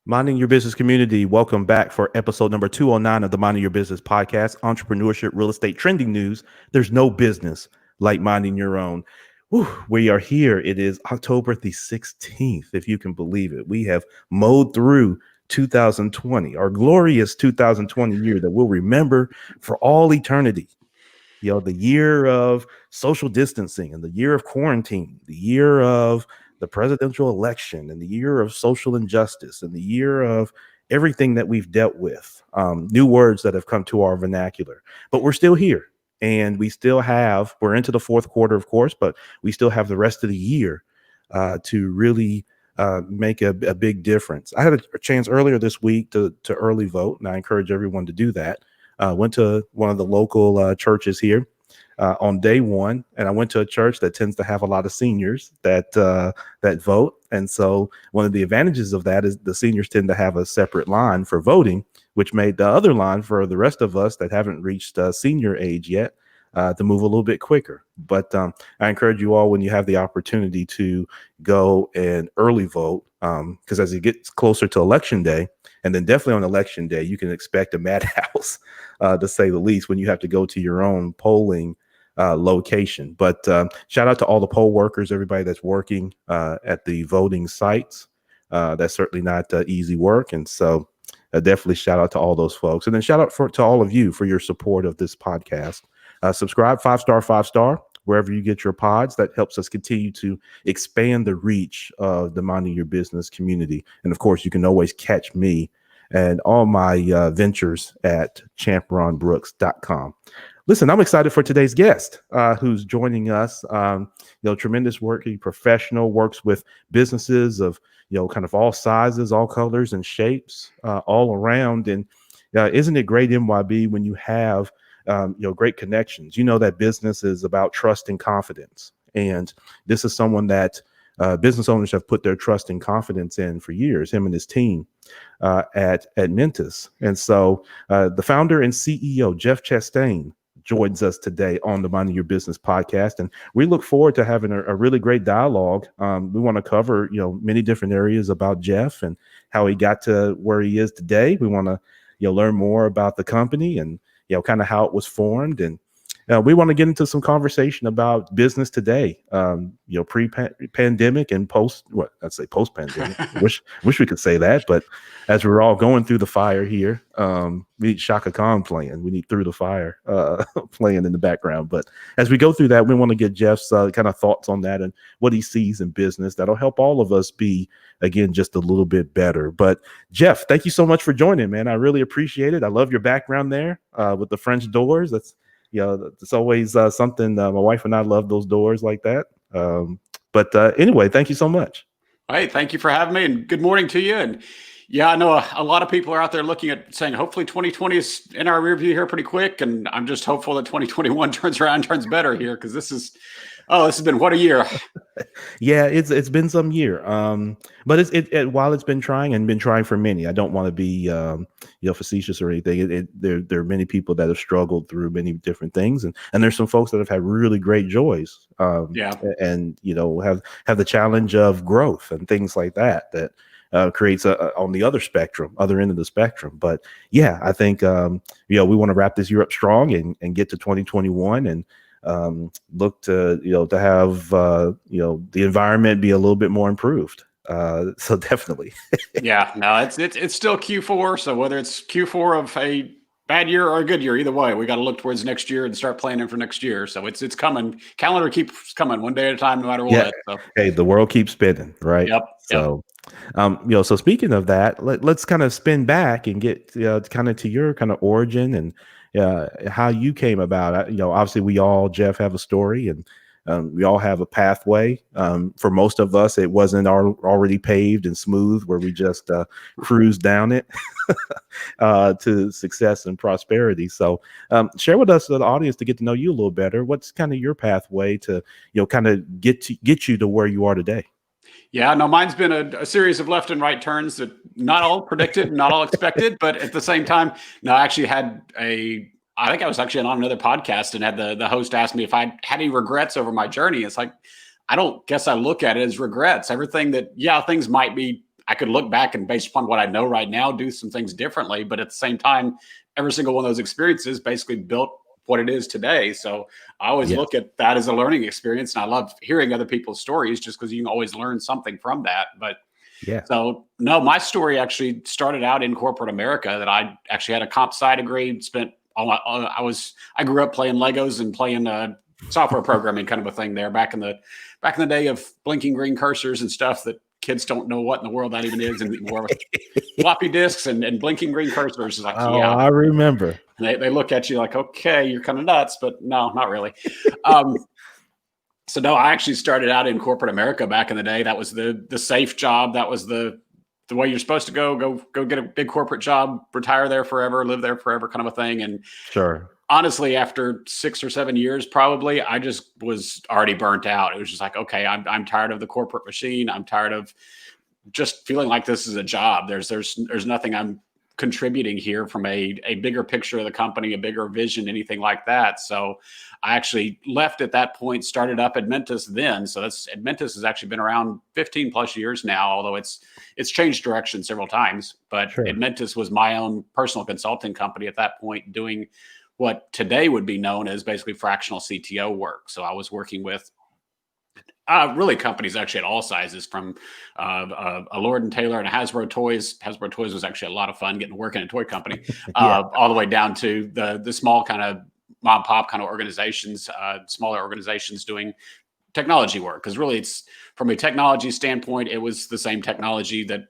Minding Your Business community, welcome back for episode number 209 of the Minding Your Business podcast, entrepreneurship, real estate, trending news. There's no business like minding your own. Whew, we are here. It is October the 16th, if you can believe it. We have mowed through 2020, our glorious 2020 year that we'll remember for all eternity. The year of social distancing and the year of quarantine, the year of the presidential election and the year of social injustice and the year of everything that we've dealt with, new words that have come to our vernacular. But we're still here, and we're into the fourth quarter, of course, but we still have the rest of the year to really make a big difference. I had a chance earlier this week to early vote, and I encourage everyone to do that. Went to one of the local churches here on day one, and I went to a church that tends to have a lot of seniors that vote. And so one of the advantages of that is the seniors tend to have a separate line for voting, which made the other line for the rest of us that haven't reached senior age yet to move a little bit quicker. But I encourage you all, when you have the opportunity, to go and early vote, because as it gets closer to election day, and then definitely on election day, you can expect a madhouse, to say the least, when you have to go to your own polling location. But shout out to all the poll workers, everybody that's working at the voting sites. That's certainly not easy work. And so definitely shout out to all those folks. And then shout out to all of you for your support of this podcast. Subscribe, 5-star, wherever you get your pods. That helps us continue to expand the reach of the Minding Your Business community. And of course, you can always catch me and all my ventures at champronbrooks.com. Listen, I'm excited for today's guest, who's joining us. Tremendous working professional, works with businesses of, kind of all sizes, all colors and shapes, all around. And isn't it great, MYB, when you have great connections? That business is about trust and confidence. And this is someone that business owners have put their trust and confidence in for years, him and his team at Admentus. And so the founder and CEO, Jeff Chastain, joins us today on the Minding Your Business podcast. And we look forward to having a really great dialogue. We want to cover, many different areas about Jeff and how he got to where he is today. We want to, learn more about the company and, kind of how it was formed. And we want to get into some conversation about business today, pre-pandemic and post-pandemic. wish we could say that, but as we're all going through the fire here, we need Shaka Khan playing. We need Through the Fire playing in the background. But as we go through that, we want to get Jeff's kind of thoughts on that and what he sees in business. That'll help all of us be, again, just a little bit better. But Jeff, thank you so much for joining, man. I really appreciate it. I love your background there with the French doors. It's always something. My wife and I love those doors like that. But anyway, thank you so much. Hey, thank you for having me, and good morning to you. And yeah, I know a lot of people are out there looking at saying, hopefully 2020 is in our rear view here pretty quick. And I'm just hopeful that 2021 turns better here, because this has been what a year. Yeah, it's been some year. But while it's been trying for many, I don't want to be facetious or anything. There are many people that have struggled through many different things, and there's some folks that have had really great joys. And have the challenge of growth and things like that creates on the other end of the spectrum. But yeah, I think we want to wrap this year up strong and get to 2021 and look to to have the environment be a little bit more improved. So definitely. Yeah, no, it's still Q4. So whether it's Q4 of a bad year or a good year, either way, we got to look towards next year and start planning for next year. So it's coming. Calendar keeps coming one day at a time, no matter what. So. Hey, the world keeps spinning, right? Yep. So, so speaking of that, let's kind of spin back and get kind of to your kind of origin and how you came about. Obviously we all, Jeff, have a story, and we all have a pathway. For most of us, it wasn't already paved and smooth where we just cruise down it to success and prosperity. So share with us, the audience, to get to know you a little better. What's kind of your pathway to, kind of get you to where you are today? Yeah, no, mine's been a series of left and right turns that not all predicted, not all expected, but at the same time, no, I actually I think I was actually on another podcast and had the host ask me if I had any regrets over my journey. It's like, I don't guess I look at it as regrets. Everything that, things might be I could look back and based upon what I know right now, do some things differently. But at the same time, every single one of those experiences basically built what it is today. So I always Yes. look at that as a learning experience. And I love hearing other people's stories just because you can always learn something from that. But Yeah. so no, my story actually started out in corporate America. That I actually had a comp sci degree. Spent I grew up playing Legos and playing software programming kind of a thing there back in the day of blinking green cursors and stuff that kids don't know what in the world that even is anymore. Floppy disks and blinking green cursors is like, Oh, yeah. I remember. They look at you like, okay, you're kind of nuts, but no, not really. Um, so no, I actually started out in corporate America back in the day. That was the safe job. That was the way you're supposed to go get a big corporate job, retire there forever, live there forever, kind of a thing. And Sure. honestly, after 6 or 7 years, probably, I just was already burnt out. It was just like, okay, I'm tired of the corporate machine. I'm tired of just feeling like this is a job. There's nothing I'm contributing here from a bigger picture of the company, a bigger vision, anything like that. So I actually left at that point, started up Admentus then. So Admentus has actually been around 15 plus years now, although it's changed direction several times. But Sure. Admentus was my own personal consulting company at that point, doing what today would be known as basically fractional CTO work. So I was working with really companies actually at all sizes, from a Lord and Taylor and a Hasbro Toys. Hasbro Toys was actually a lot of fun getting to work in a toy company, Yeah. all the way down to the small kind of mom and pop kind of organizations, smaller organizations doing technology work. Because really, it's from a technology standpoint, it was the same technology that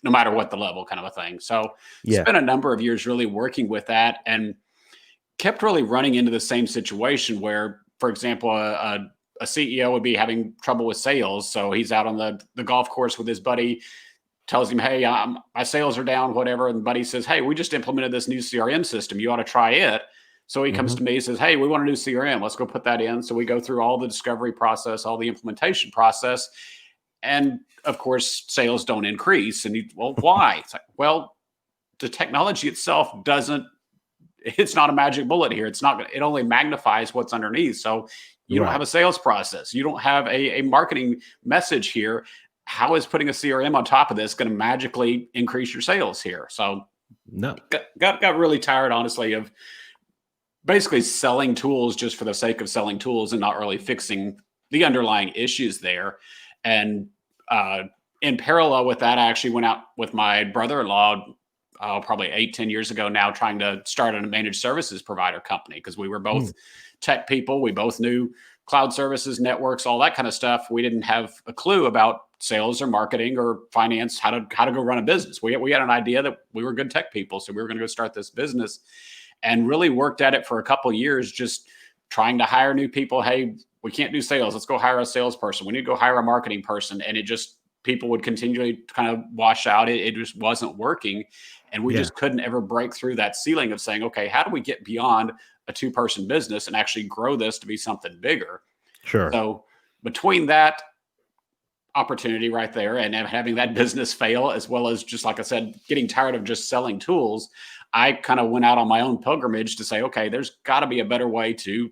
no matter what the level, kind of a thing. So Yeah. spent a number of years really working with that, and kept really running into the same situation where, for example, a CEO would be having trouble with sales. So he's out on the golf course with his buddy, tells him, hey, my sales are down, whatever. And the buddy says, hey, we just implemented this new CRM system. You ought to try it. So he comes Mhm. to me and says, hey, we want a new CRM. Let's go put that in. So we go through all the discovery process, all the implementation process. And of course, sales don't increase. And well, why? It's like, well, the technology itself doesn't, it's not a magic bullet here. It's not, it only magnifies what's underneath. So you don't have Right. a sales process. You don't have a marketing message here. How is putting a CRM on top of this going to magically increase your sales here? So No. got really tired, honestly, of basically selling tools just for the sake of selling tools and not really fixing the underlying issues there. And in parallel with that, I actually went out with my brother-in-law probably 8-10 years ago now, trying to start a managed services provider company, because we were both Mm. tech people. We both knew cloud services, networks, all that kind of stuff. We didn't have a clue about sales or marketing or finance, how to go run a business. We had an idea that we were good tech people, so we were going to go start this business, and really worked at it for a couple of years, just trying to hire new people. Hey, we can't do sales. Let's go hire a salesperson. We need to go hire a marketing person. And it just, people would continually kind of wash out. It just wasn't working. And we Yeah. just couldn't ever break through that ceiling of saying, okay, how do we get beyond a two-person business and actually grow this to be something bigger? Sure. So between that opportunity right there and having that business fail, as well as, just like I said, getting tired of just selling tools, I kind of went out on my own pilgrimage to say, okay, there's got to be a better way to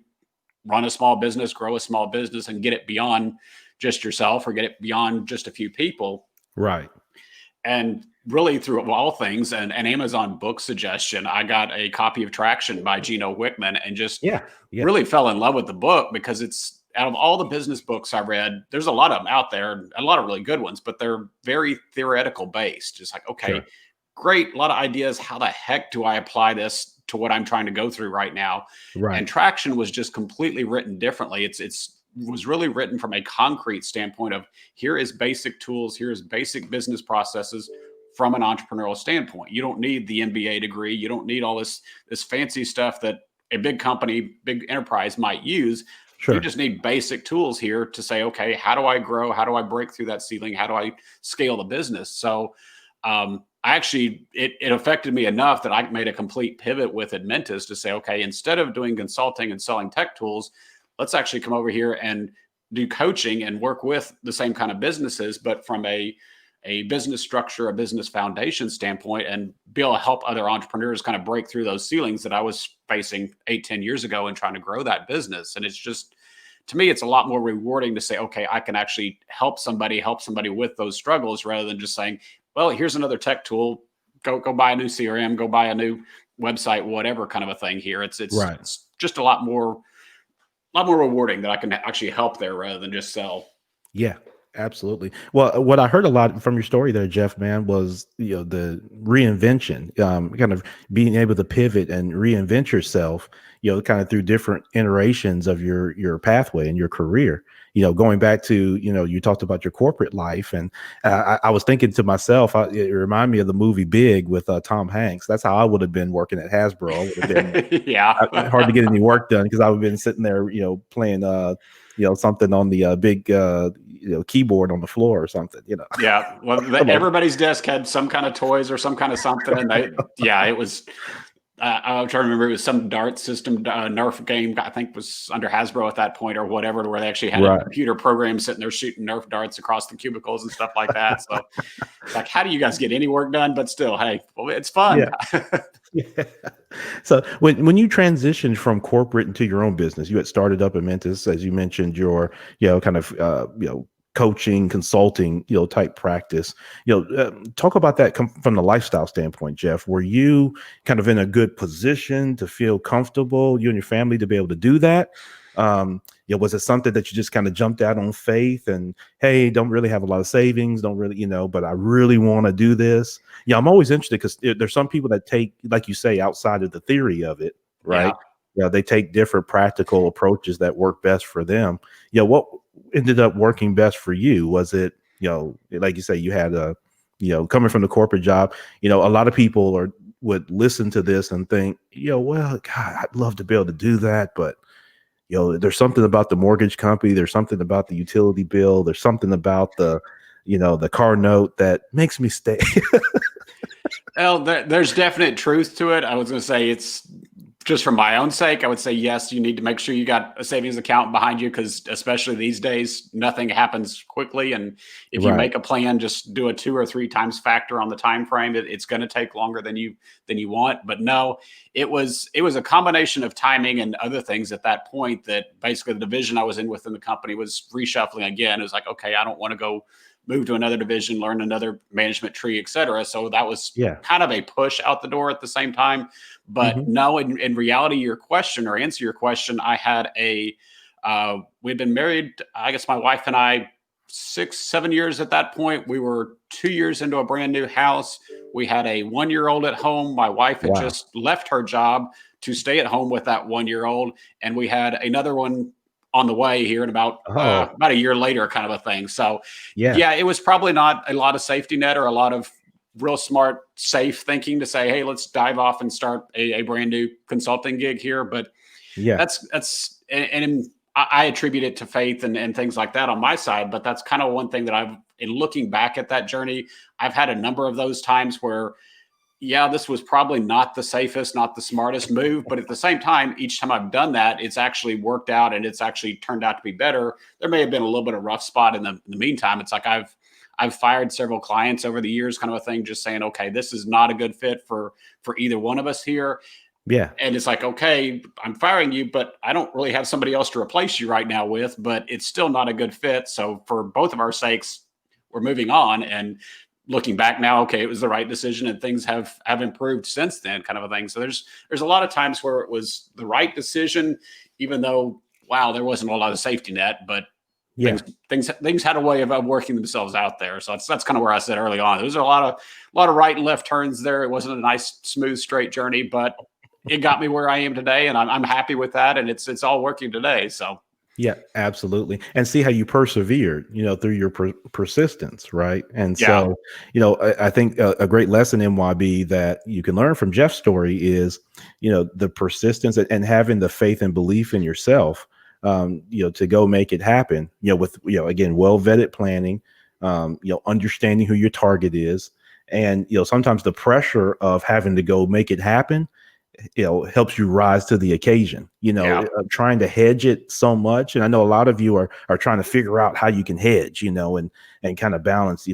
run a small business, grow a small business, and get it beyond just yourself, or get it beyond just a few people. Right. And really, through all things, and an Amazon book suggestion, I got a copy of Traction by Gino Wickman, and just Yeah. Yeah. really fell in love with the book, because it's, out of all the business books I read, there's a lot of them out there, a lot of really good ones, but they're very theoretical based. Just like, okay, Sure. great, a lot of ideas. How the heck do I apply this to what I'm trying to go through right now? And Right. Traction was just completely written differently. It's was really written from a concrete standpoint of, here is basic tools, here is basic business processes from an entrepreneurial standpoint. You don't need the MBA degree. You don't need all this fancy stuff that a big company, big enterprise might use. You Sure. just need basic tools here to say, okay, how do I grow? How do I break through that ceiling? How do I scale the business? So I actually, it affected me enough that I made a complete pivot with Admentus to say, okay, instead of doing consulting and selling tech tools, let's actually come over here and do coaching and work with the same kind of businesses, but from a business structure, a business foundation standpoint, and be able to help other entrepreneurs kind of break through those ceilings that I was facing 8-10 years ago and trying to grow that business. And it's just to me, it's a lot more rewarding to say, okay, I can actually help somebody with those struggles rather than just saying, well, here's another tech tool. Go buy a new CRM, go buy a new website, whatever kind of a thing here. Right. It's just a lot more rewarding that I can actually help there rather than just sell. Yeah, absolutely. Well, what I heard a lot from your story there, Jeff, man, was the reinvention, kind of being able to pivot and reinvent yourself, kind of through different iterations of your pathway and your career. Going back to you talked about your corporate life, and I was thinking to myself, it reminded me of the movie Big with Tom Hanks. That's how I would have been working at Hasbro. I would have been Yeah. hard to get any work done because I would have been sitting there, playing something on the big keyboard on the floor or something. Yeah. Well, everybody's desk had some kind of toys or some kind of something, and it was. I'm trying to remember. It was some dart system, Nerf game. I think was under Hasbro at that point or whatever, where they actually had a computer program sitting there shooting Nerf darts across the cubicles and stuff like that. So, it's like, how do you guys get any work done? But still, hey, well, it's fun. Yeah. Yeah. So when you transitioned from corporate into your own business, you had started up Admentus, as you mentioned, your kind of coaching, consulting, type practice. Talk about that from the lifestyle standpoint, Jeff. Were you kind of in a good position to feel comfortable, you and your family, to be able to do that? Was it something that you just kind of jumped out on faith and, hey, don't really have a lot of savings, don't really, but I really want to do this? Yeah, I'm always interested because there's some people that take, like you say, outside of the theory of it, right? Yeah, they take different practical approaches that work best for them. What ended up working best for you? Was it, like you say, you had coming from the corporate job, a lot of people would listen to this and think, well, God, I'd love to be able to do that, but there's something about the mortgage company, there's something about the utility bill, there's something about the car note that makes me stay. Well, there's definite truth to it. I was going to say, it's just for my own sake, I would say, yes, you need to make sure you got a savings account behind you, because especially these days, nothing happens quickly. And if you make a plan, just do a 2 or 3 times factor on the time frame. It's going to take longer than you want. But no, it was a combination of timing and other things at that point that basically the division I was in within the company was reshuffling again. It was like, okay, I don't want to go move to another division, learn another management tree, et cetera. So that was kind of a push out the door at the same time. But no, in reality, answer your question, I had we'd been married, I guess my wife and I, 6-7 years at that point. We were 2 years into a brand new house. We had a 1-year-old at home. My wife had just left her job to stay at home with that 1-year-old. And we had another one on the way here in about a year later, kind of a thing. So yeah, it was probably not a lot of safety net or a lot of real smart, safe thinking to say, hey, let's dive off and start a brand new consulting gig here. But and I attribute it to faith and things like that on my side. But that's kind of one thing that in looking back at that journey, I've had a number of those times where, this was probably not the safest, not the smartest move. But at the same time, each time I've done that, it's actually worked out and it's actually turned out to be better. There may have been a little bit of rough spot in the meantime. It's like I've fired several clients over the years, kind of a thing, just saying, okay, this is not a good fit for either one of us here. Yeah. And it's like, okay, I'm firing you, but I don't really have somebody else to replace you right now with, but it's still not a good fit. So for both of our sakes, we're moving on. And looking back now, okay, it was the right decision and things have improved since then, kind of a thing. So there's a lot of times where it was the right decision, even though, there wasn't a lot of safety net, but things had a way of working themselves out there. So that's kind of where I said early on, there was a lot of right and left turns there. It wasn't a nice, smooth, straight journey, but it got me where I am today, and I'm happy with that. And it's all working today. So. Yeah, absolutely. And see how you persevered, through your persistence, right? And so, I think a great lesson in YB that you can learn from Jeff's story is, the persistence and having the faith and belief in yourself, to go make it happen, with, again, well-vetted planning, understanding who your target is. And, sometimes the pressure of having to go make it happen, helps you rise to the occasion, trying to hedge it so much. And I know a lot of you are trying to figure out how you can hedge, and kind of balance,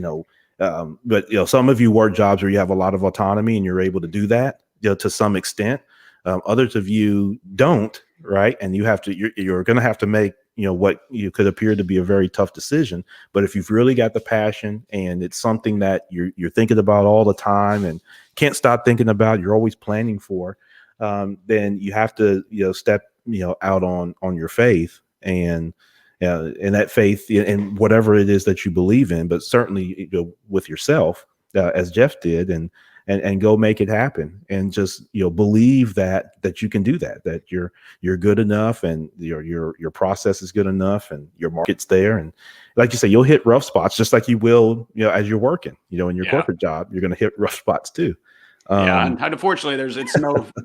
but, some of you work jobs where you have a lot of autonomy and you're able to do that, to some extent. Others of you don't, right? And you're going to have to make what you could appear to be a very tough decision. But if you've really got the passion and it's something that you're thinking about all the time and can't stop thinking about, you're always planning for, then you have to, step, out on your faith and that faith in whatever it is that you believe in, but certainly with yourself, as Jeff did, and go make it happen, and just believe that you can do that you're good enough, and your process is good enough, and your market's there, and like you say, you'll hit rough spots just like you will as you're working in your corporate job. You're going to hit rough spots too. And unfortunately, it's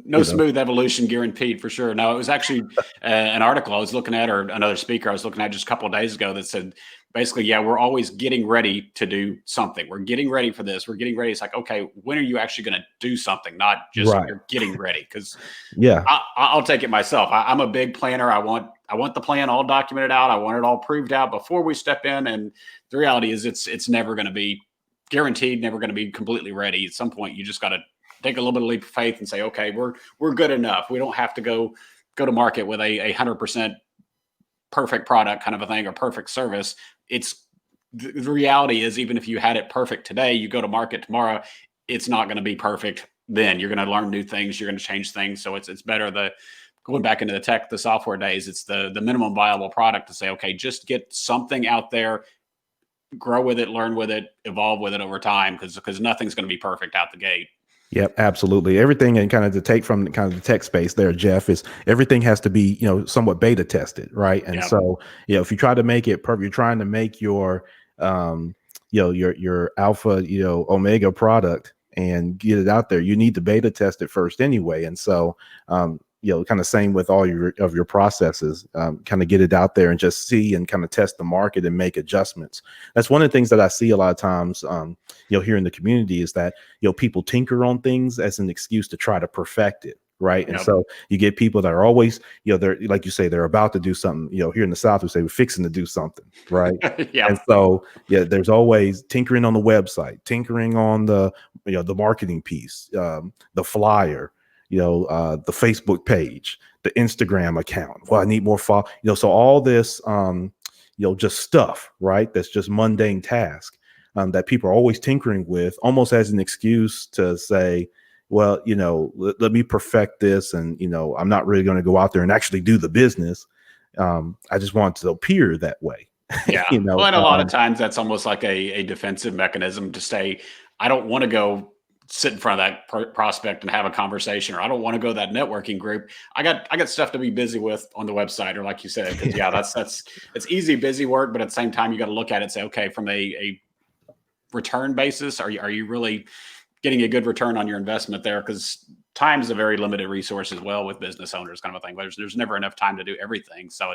no smooth evolution guaranteed for sure. Now, it was actually an article I was looking at, or another speaker I was looking at just a couple of days ago, that said basically, we're always getting ready to do something. We're getting ready for this. We're getting ready. It's like, okay, when are you actually going to do something? Not just you're getting ready. Because I'll take it myself. I'm a big planner. I want the plan all documented out. I want it all proved out before we step in. And the reality is, it's never going to be guaranteed, never going to be completely ready. At some point, you just got to take a little bit of leap of faith and say, okay, we're good enough. We don't have to go to market with a 100% perfect product kind of a thing, or perfect service. It's the reality is, even if you had it perfect today, you go to market tomorrow, it's not going to be perfect. Then you're going to learn new things. You're going to change things. So it's better going back into the software days. It's the minimum viable product to say, okay, just get something out there, grow with it, learn with it, evolve with it over time, because nothing's going to be perfect out the gate. Yep, absolutely. Everything, and kind of to take from kind of the tech space there, Jeff, is everything has to be, somewhat beta tested, right? And so, if you try to make it perfect, you're trying to make your, your alpha, omega product and get it out there, you need to beta test it first anyway. And so, kind of same with all your processes, kind of get it out there and just see and kind of test the market and make adjustments. That's one of the things that I see a lot of times, here in the community, is that, people tinker on things as an excuse to try to perfect it. Right. And so you get people that are always, they're, like you say, they're about to do something, here in the South, we say we're fixing to do something. Right. And so, there's always tinkering on the website, tinkering on the marketing piece, the flyer, the Facebook page, the Instagram account. Well, I need more follow, so all this, just stuff, right? That's just mundane task, that people are always tinkering with, almost as an excuse to say, well, let me perfect this. And, I'm not really going to go out there and actually do the business. I just want to appear that way. Yeah. Well, and a lot of times that's almost like a defensive mechanism to say, I don't want to go sit in front of that prospect and have a conversation, or I don't want to go to that networking group. I got stuff to be busy with on the website, or like you said, because it's easy, busy work, but at the same time, you got to look at it and say, okay, from a return basis, are you really getting a good return on your investment there? Because time is a very limited resource as well with business owners, kind of a thing. There's never enough time to do everything. So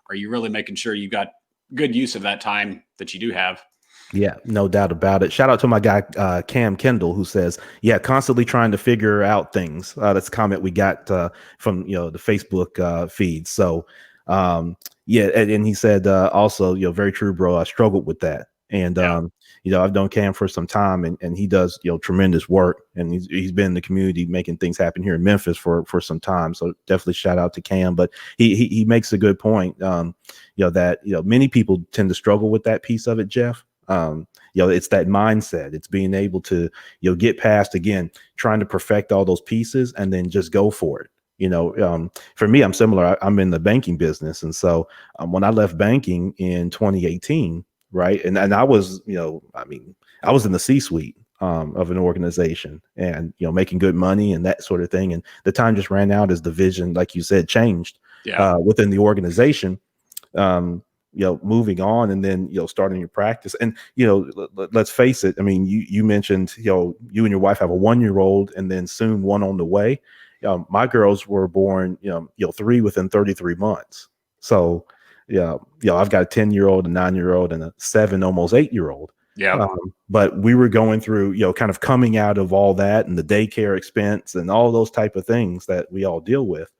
are you really making sure you got good use of that time that you do have? Yeah, no doubt about it. Shout out to my guy, Cam Kendall, who says, constantly trying to figure out things. That's a comment we got from, the Facebook feed. So, and he said also, very true, bro. I struggled with that. And, I've known Cam for some time, and he does, tremendous work. And he's been in the community making things happen here in Memphis for some time. So definitely shout out to Cam. But he makes a good point, that, many people tend to struggle with that piece of it, Jeff. It's that mindset. It's being able to, get past, again, trying to perfect all those pieces and then just go for it. For me, I'm similar. I'm in the banking business. And so when I left banking in 2018, right. And I was, I was in the C-suite of an organization, and, making good money and that sort of thing. And the time just ran out as the vision, like you said, changed within the organization. Moving on, and then, starting your practice. And, let's face it. I mean, you mentioned, you and your wife have a 1-year-old and then soon one on the way. My girls were born, 3 within 33 months. So, I've got a 10-year-old, a 9-year-old, and a 7, almost 8-year-old. Yeah. But we were going through, kind of coming out of all that and the daycare expense and all those type of things that we all deal with.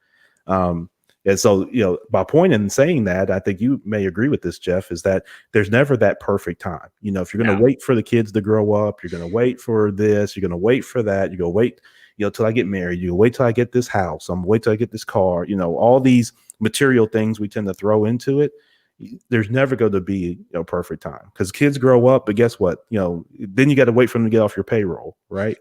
And so, my point in saying that, I think you may agree with this, Jeff, is that there's never that perfect time. If you're going to wait for the kids to grow up, you're going to wait for this, you're going to wait for that, you're going to wait, till I get married. You wait till I get this house. I'm wait till I get this car. All these material things we tend to throw into it. There's never going to be a perfect time because kids grow up, but guess what? Then you got to wait for them to get off your payroll, right?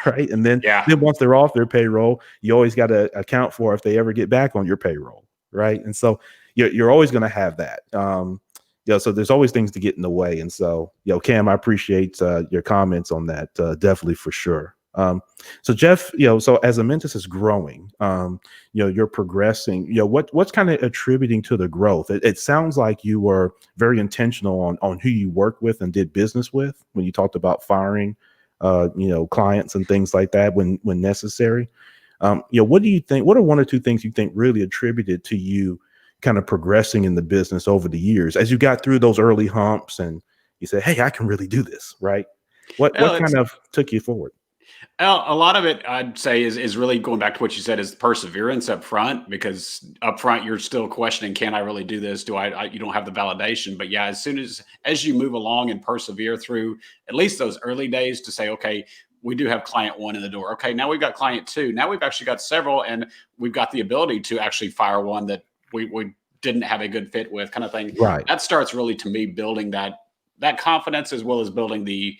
Right. And then Yeah. once they're off their payroll, you always got to account for if they ever get back on your payroll, right? And so you're always going to have that. So there's always things to get in the way. And so, Cam, I appreciate your comments on that, definitely for sure. So Jeff, so as Admentus is growing, you're progressing, what's kind of attributing to the growth? It sounds like you were very intentional on who you work with and did business with when you talked about firing, clients and things like that when necessary. What do you think? What are one or two things you think really attributed to you kind of progressing in the business over the years as you got through those early humps and you said, hey, I can really do this, right? What kind of took you forward? A lot of it, I'd say, is really going back to what you said, is perseverance up front, because up front you're still questioning, can I really do this? You don't have the validation. But yeah, as soon as you move along and persevere through at least those early days to say, okay, we do have client one in the door. Okay, now we've got client two. Now we've actually got several, and we've got the ability to actually fire one that we didn't have a good fit with, kind of thing. Right. That starts really, to me, building that confidence, as well as building the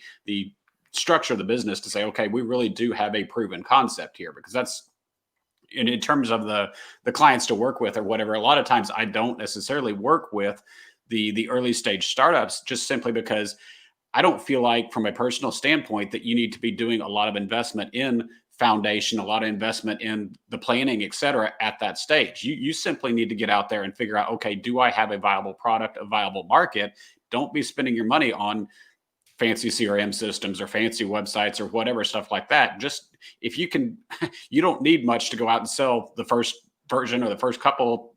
structure of the business to say, okay, we really do have a proven concept here. Because that's in terms of the clients to work with or whatever. A lot of times I don't necessarily work with the early stage startups, just simply because I don't feel like, from a personal standpoint, that you need to be doing a lot of investment in foundation, a lot of investment in the planning, et cetera, at that stage. You simply need to get out there and figure out, okay, do I have a viable product, a viable market? Don't be spending your money on fancy CRM systems or fancy websites or whatever, stuff like that. Just, if you can, you don't need much to go out and sell the first version or the first couple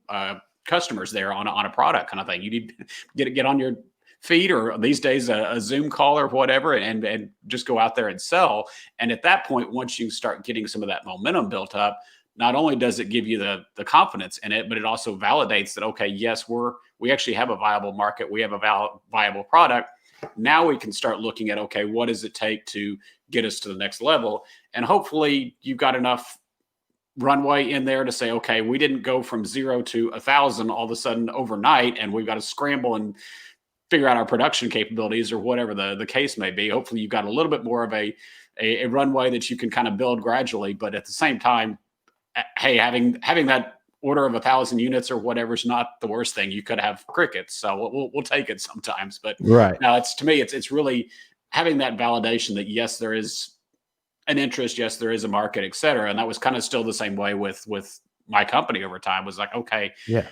customers there on a product, kind of thing. You need to get on your feed, or these days a Zoom call or whatever, and just go out there and sell. And at that point, once you start getting some of that momentum built up, not only does it give you the confidence in it, but it also validates that, okay, yes, we actually have a viable market. We have a viable product. Now we can start looking at, okay, what does it take to get us to the next level? And hopefully you've got enough runway in there to say, okay, we didn't go from 0 to 1,000 all of a sudden overnight, and we've got to scramble and figure out our production capabilities or whatever the case may be. Hopefully you've got a little bit more of a runway that you can kind of build gradually. But at the same time, hey, having that order of 1,000 units or whatever is not the worst thing. You could have crickets, so we'll take it sometimes. But right now, to me, it's really having that validation that, yes, there is an interest, yes, there is a market, et cetera. And that was kind of still the same way with my company over time. Was like, okay, yeah,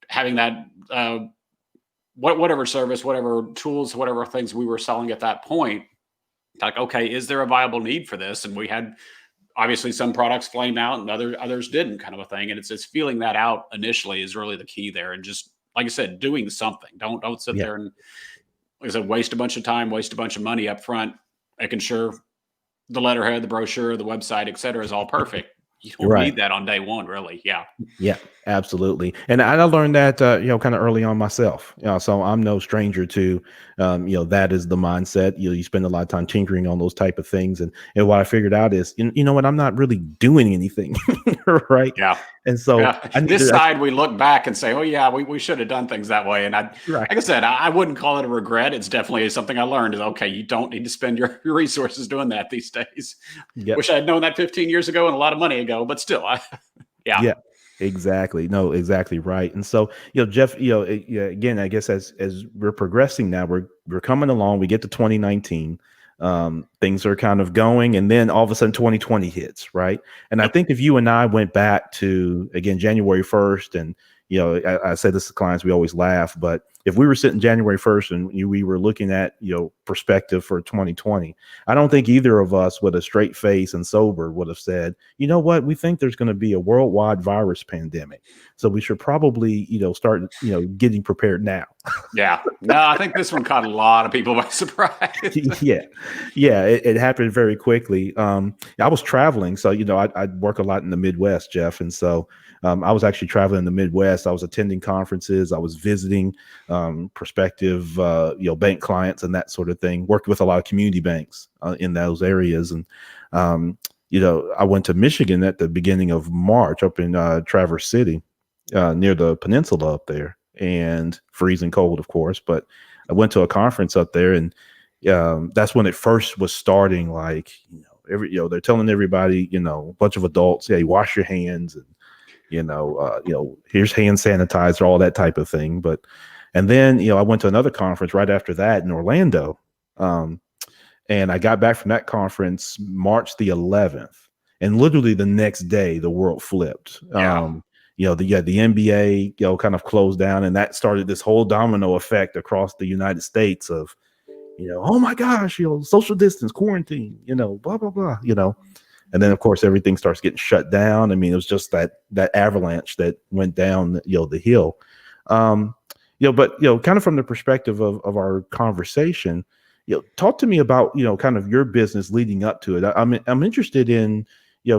having that whatever service, whatever tools, whatever things we were selling at that point, like, okay, is there a viable need for this? And we had, obviously, some products flamed out and others didn't, kind of a thing. And it's feeling that out initially is really the key there. And just, like I said, doing something. Don't sit there and, like I said, waste a bunch of time, waste a bunch of money up front, making sure the letterhead, the brochure, the website, et cetera, is all perfect. You don't need that on day one, really. Yeah. Yeah, absolutely. And I learned that, kind of early on myself. So I'm no stranger to, that is the mindset. You spend a lot of time tinkering on those type of things. And what I figured out is, you know what, I'm not really doing anything. Right. Yeah. And so this side, we look back and say, oh yeah, we should have done things that way. And right. Like I said, I wouldn't call it a regret. It's definitely something I learned is, okay, you don't need to spend your resources doing that these days. Yep. Wish I had known that 15 years ago and a lot of money ago, but still, yeah. Exactly. No, exactly right. And so, Jeff, again, I guess as we're progressing now, we're coming along, we get to 2019, things are kind of going, and then all of a sudden 2020 hits, right? And I think if you and I went back to, again, January 1st, and I say this to clients, we always laugh, but if we were sitting January 1st and we were looking at, perspective for 2020, I don't think either of us with a straight face and sober would have said, you know what, we think there's going to be a worldwide virus pandemic. So we should probably, start, getting prepared now. Yeah. No, I think this one caught a lot of people by surprise. Yeah. It happened very quickly. I was traveling. So, I work a lot in the Midwest, Jeff. And so I was actually traveling in the Midwest. I was attending conferences. I was visiting prospective, bank clients and that sort of thing. Worked with a lot of community banks in those areas. And I went to Michigan at the beginning of March up in Traverse City, near the peninsula up there, and freezing cold, of course. But I went to a conference up there, and that's when it first was starting. Like, they're telling everybody, a bunch of adults, yeah, you wash your hands, and here's hand sanitizer, all that type of thing. But and then I went to another conference right after that in Orlando. Um, and I got back from that conference March the 11th, and literally the next day the world flipped. Yeah. The NBA, kind of closed down, and that started this whole domino effect across the United States of, oh my gosh, social distance, quarantine, blah blah blah, and then of course everything starts getting shut down. I mean, it was just that avalanche that went down, the hill. Um, but kind of from the perspective of our conversation, talk to me about kind of your business leading up to it. I'm interested in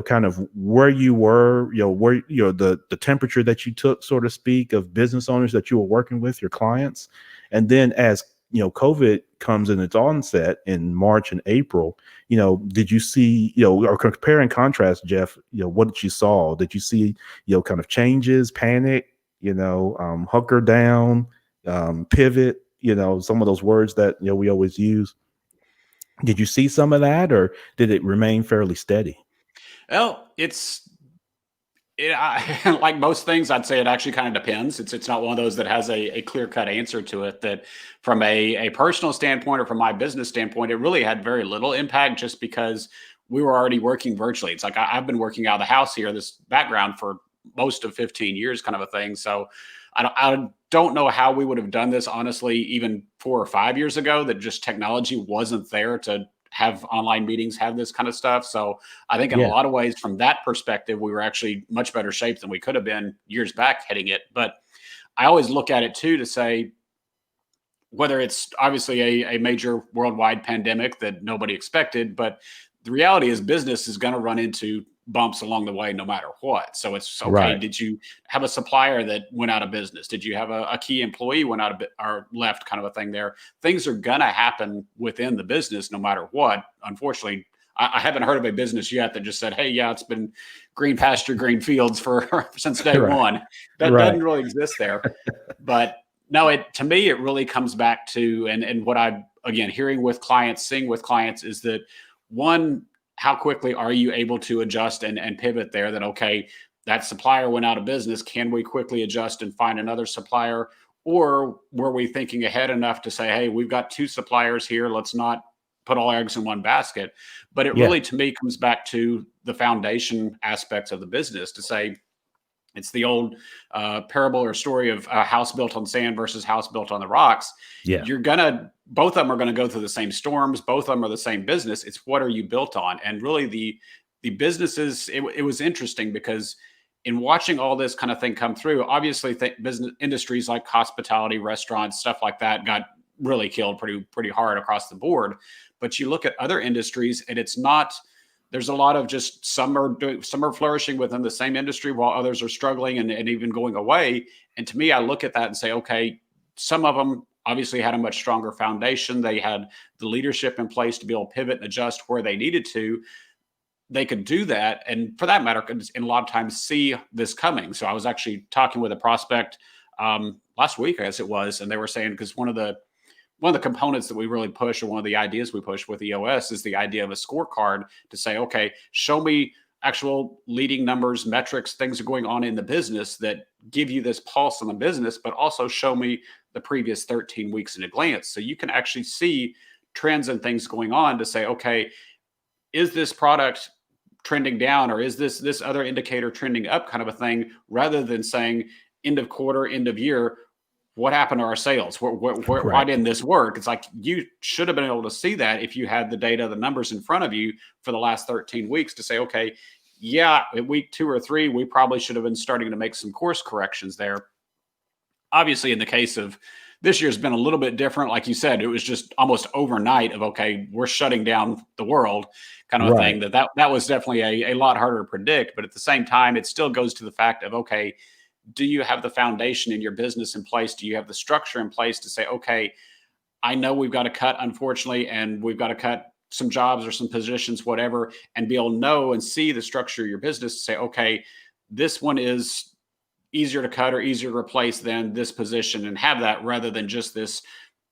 kind of where you were, where the temperature that you took, so to speak, of business owners that you were working with, your clients, and then as COVID comes in its onset in March and April, did you see, or compare and contrast, Jeff, what did you saw? Did you see, kind of changes, panic, hunker down, pivot, some of those words that, we always use? Did you see some of that, or did it remain fairly steady? Well, like most things, I'd say it actually kind of depends. It's not one of those that has a clear cut answer to it. That from a personal standpoint or from my business standpoint, it really had very little impact just because we were already working virtually. It's like I've been working out of the house here, this background for most of 15 years, kind of a thing. So I don't know how we would have done this honestly, even 4 or 5 years ago. That just technology wasn't there to have online meetings, have this kind of stuff. So I think in a Yeah. lot of ways, from that perspective, we were actually much better shape than we could have been years back heading it. But I always look at it too to say, whether it's obviously a major worldwide pandemic that nobody expected, but the reality is business is going to run into bumps along the way no matter what. So it's okay. Right. Did you have a supplier that went out of business? Did you have a key employee went out of or left, kind of a thing there? Things are going to happen within the business no matter what. Unfortunately, I haven't heard of a business yet that just said, hey, yeah, it's been green pasture, green fields for since day Right. one. That Right. doesn't really exist there. But no, it to me, it really comes back to, and what I, again, hearing with clients, seeing with clients, is that one, how quickly are you able to adjust and pivot there? That okay, that supplier went out of business. Can we quickly adjust and find another supplier? Or were we thinking ahead enough to say, hey, we've got two suppliers here. Let's not put all eggs in one basket. But it Yeah. really, to me, comes back to the foundation aspects of the business to say, it's the old parable or story of a house built on sand versus house built on the rocks. Yeah. Both of them are going to go through the same storms. Both of them are the same business. It's what are you built on? And really, the businesses. It was interesting because in watching all this kind of thing come through, obviously, business industries like hospitality, restaurants, stuff like that got really killed pretty hard across the board. But you look at other industries, and it's not, there's a lot of just some are flourishing within the same industry while others are struggling and even going away. And to me, I look at that and say, okay, some of them obviously had a much stronger foundation. They had the leadership in place to be able to pivot and adjust where they needed to. They could do that, and for that matter, could in a lot of times see this coming. So I was actually talking with a prospect last week, I guess it was, and they were saying, because one of the components that we really push, or one of the ideas we push with EOS, is the idea of a scorecard to say, okay, show me actual leading numbers, metrics, things are going on in the business that give you this pulse on the business, but also show me the previous 13 weeks in a glance. So you can actually see trends and things going on to say, okay, is this product trending down, or is this other indicator trending up, kind of a thing, rather than saying end of quarter, end of year, what happened to our sales? Why Right. didn't this work? It's like you should have been able to see that if you had the data, the numbers in front of you for the last 13 weeks to say, okay, yeah, at week 2 or 3, we probably should have been starting to make some course corrections there. Obviously, in the case of this year's been a little bit different. Like you said, it was just almost overnight of, okay, we're shutting down the world, kind of a Right. thing. That was definitely a lot harder to predict. But at the same time, it still goes to the fact of, okay, do you have the foundation in your business in place? Do you have the structure in place to say, okay, I know we've got to cut, unfortunately, and we've got to cut some jobs or some positions, whatever, and be able to know and see the structure of your business to say, okay, this one is easier to cut or easier to replace than this position, and have that rather than just this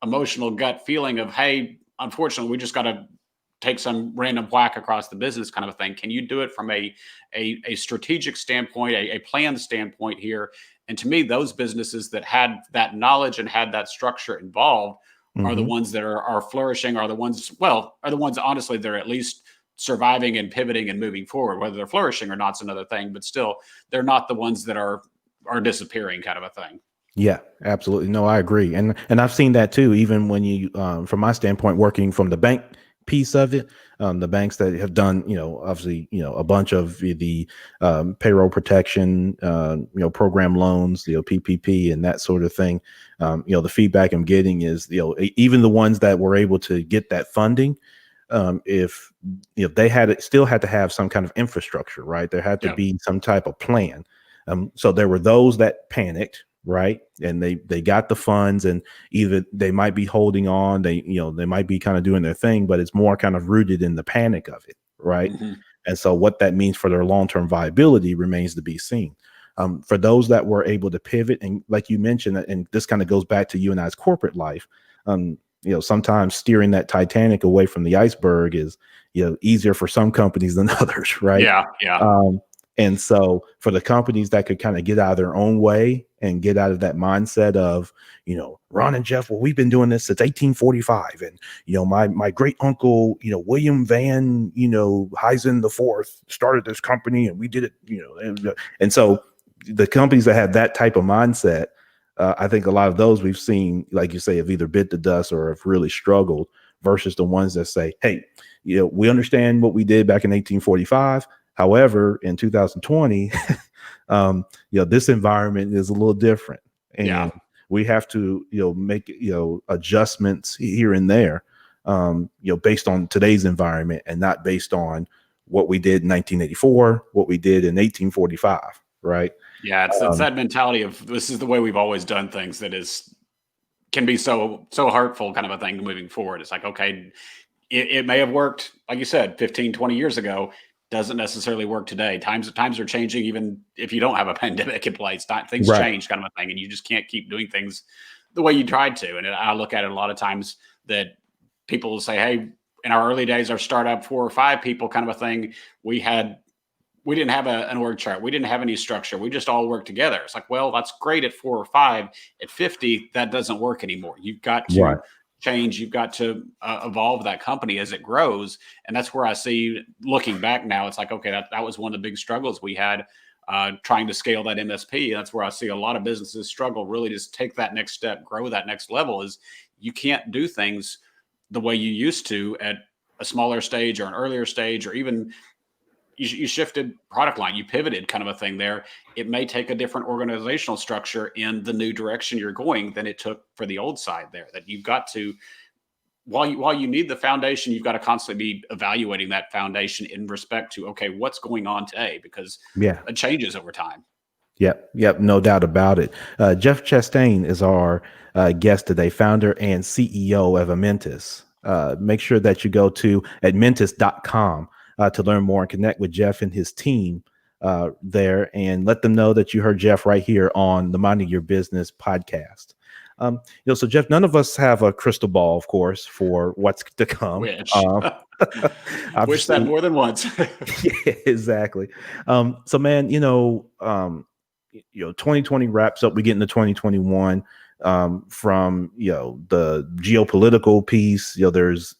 emotional gut feeling of, hey, unfortunately, we just got to take some random whack across the business kind of a thing. Can you do it from a strategic standpoint, a planned standpoint here? And to me, those businesses that had that knowledge and had that structure involved are the Hmm. ones that are flourishing, are the ones, well, are the ones honestly that are at least surviving and pivoting and moving forward. Whether they're flourishing or not is another thing, but still, they're not the ones that are disappearing kind of a thing. Yeah, absolutely. No, I agree, and I've seen that too. Even when you, from my standpoint, working from the bank piece of it, the banks that have done, obviously, a bunch of the payroll protection, program loans, PPP and that sort of thing. The feedback I'm getting is, even the ones that were able to get that funding, if they still had to have some kind of infrastructure, right? There had to Yeah. be some type of plan. So there were those that panicked, right? And they got the funds, and either they might be holding on, they might be kind of doing their thing, but it's more kind of rooted in the panic of it, right? Hmm. And so what that means for their long-term viability remains to be seen. For those that were able to pivot, and like you mentioned, and this kind of goes back to you and I's corporate life, sometimes steering that Titanic away from the iceberg is, easier for some companies than others, right? Yeah. Yeah. Um, and so for the companies that could kind of get out of their own way and get out of that mindset of, Ron and Jeff, well, we've been doing this since 1845. And, my great uncle, William Van, Heisen the fourth started this company and we did it, and so the companies that have that type of mindset, I think a lot of those we've seen, like you say, have either bit the dust or have really struggled versus the ones that say, hey, we understand what we did back in 1845. However, in 2020, this environment is a little different, Yeah. and we have to, make, adjustments here and there, based on today's environment and not based on what we did in 1984, what we did in 1845, right? Yeah, it's Um, that mentality of this is the way we've always done things that is can be so hurtful kind of a thing moving forward. It's like, okay, it may have worked, like you said, 15, 20 years ago, doesn't necessarily work today. Times are changing, even if you don't have a pandemic in place. Things right. change kind of a thing, and you just can't keep doing things the way you tried to. And I look at it a lot of times that people will say, hey, in our early days, our startup 4 or 5 people kind of a thing, we didn't have an org chart. We didn't have any structure. We just all worked together. It's like, well, that's great at 4 or 5. At 50, that doesn't work anymore. You've got Right. to change. You've got to evolve that company as it grows. And that's where I see, looking back now, it's like, okay, that was one of the big struggles we had trying to scale that MSP. That's where I see a lot of businesses struggle, really just take that next step, grow that next level, is you can't do things the way you used to at a smaller stage or an earlier stage, or even you shifted product line, you pivoted kind of a thing there. It may take a different organizational structure in the new direction you're going than it took for the old side there. That you've got to, while you need the foundation, you've got to constantly be evaluating that foundation in respect to, okay, what's going on today, because Yeah. it changes over time. Yep. Yep. No doubt about it. Jeff Chastain is our guest today, founder and CEO of Admentus. Make sure that you go to admentus.com to learn more and connect with Jeff and his team there, and let them know that you heard Jeff right here on the Minding Your Business podcast. So Jeff, none of us have a crystal ball, of course, for what's to come. Which wish that Obviously, more than once. yeah, exactly. So man, 2020 wraps up, we get into 2021. From the geopolitical piece, there's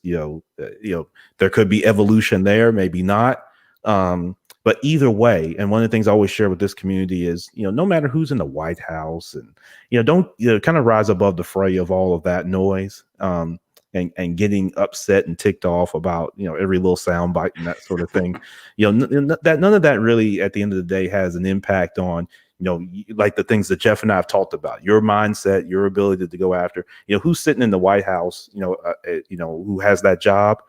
there could be evolution there, maybe not. But either way, and one of the things I always share with this community is, no matter who's in the White House, and don't kind of rise above the fray of all of that noise. And getting upset and ticked off about every little sound bite and that sort of thing. That none of that really at the end of the day has an impact on like the things that Jeff and I have talked about, your mindset, your ability to go after, who's sitting in the White House, who has that job,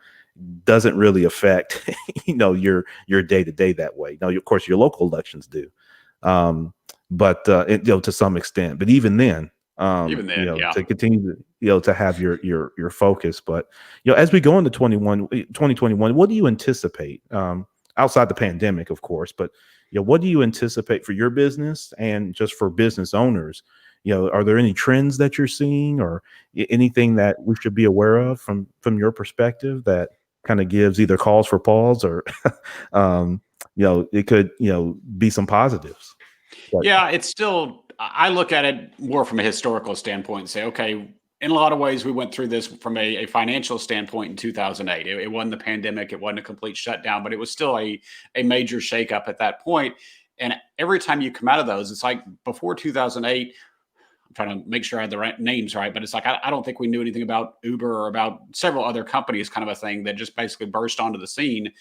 doesn't really affect, your day to day that way. Now, of course, your local elections do, but to some extent. But even then, Even then, yeah. to continue to, to have your focus. But, as we go into 2021, what do you anticipate, outside the pandemic, of course, but, what do you anticipate for your business and just for business owners? Are there any trends that you're seeing, or anything that we should be aware of from your perspective that kind of gives either cause for pause, or, um, it could, be some positives? But, Yeah, it's still, I look at it more from a historical standpoint and say, okay, in a lot of ways, we went through this from a financial standpoint in 2008. It wasn't the pandemic, it wasn't a complete shutdown, but it was still a major shakeup at that point. And every time you come out of those, it's like before 2008, I'm trying to make sure I had the right names right, but it's like I don't think we knew anything about Uber or about several other companies, kind of a thing that just basically burst onto the scene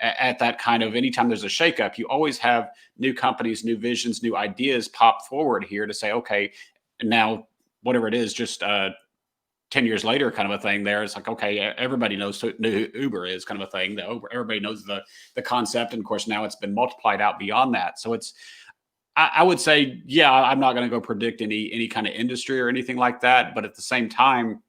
at that kind of, anytime there's a shakeup, you always have new companies, new visions, new ideas pop forward here to say, okay, now whatever it is, just 10 years later, kind of a thing there. It's like, okay, everybody knows who Uber is, kind of a thing. Everybody knows the concept. And of course, now it's been multiplied out beyond that. So it's, I would say, yeah, I'm not going to go predict any kind of industry or anything like that. But at the same time,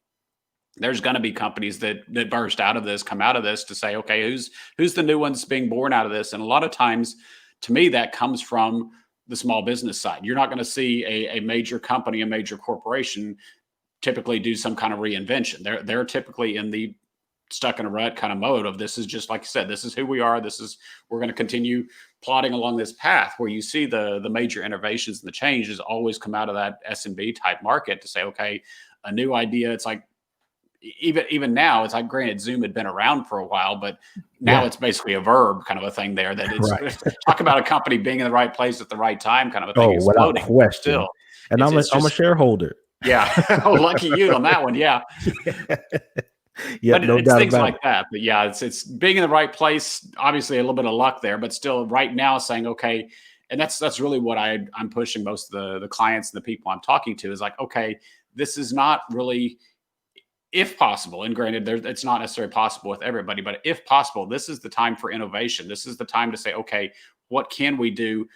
there's going to be companies that burst out of this, come out of this to say, okay, who's the new ones being born out of this? And a lot of times, to me, that comes from the small business side. You're not going to see a major company, a major corporation typically do some kind of reinvention. They're typically in the stuck in a rut kind of mode of, this is just like you said, this is who we are. We're going to continue plodding along this path. Where you see the major innovations and the changes always come out of that SMB type market to say, okay, a new idea. It's like, even now, it's like, granted, Zoom had been around for a while, but now it's basically a verb kind of a thing there, that it's right. talk about a company being in the right place at the right time kind of a thing, Oh, without exploding. question. Still, And I'm a shareholder. yeah. Oh, lucky you on that one. Yeah. Yep, But no it's doubt things about like it. that. But yeah, it's being in the right place. Obviously, a little bit of luck there, but still, right now, saying, okay, and that's really what I'm pushing most of the clients and the people I'm talking to, is like, okay, this is not really, if possible, and granted, it's not necessarily possible with everybody, but if possible, this is the time for innovation. This is the time to say, okay, what can we do?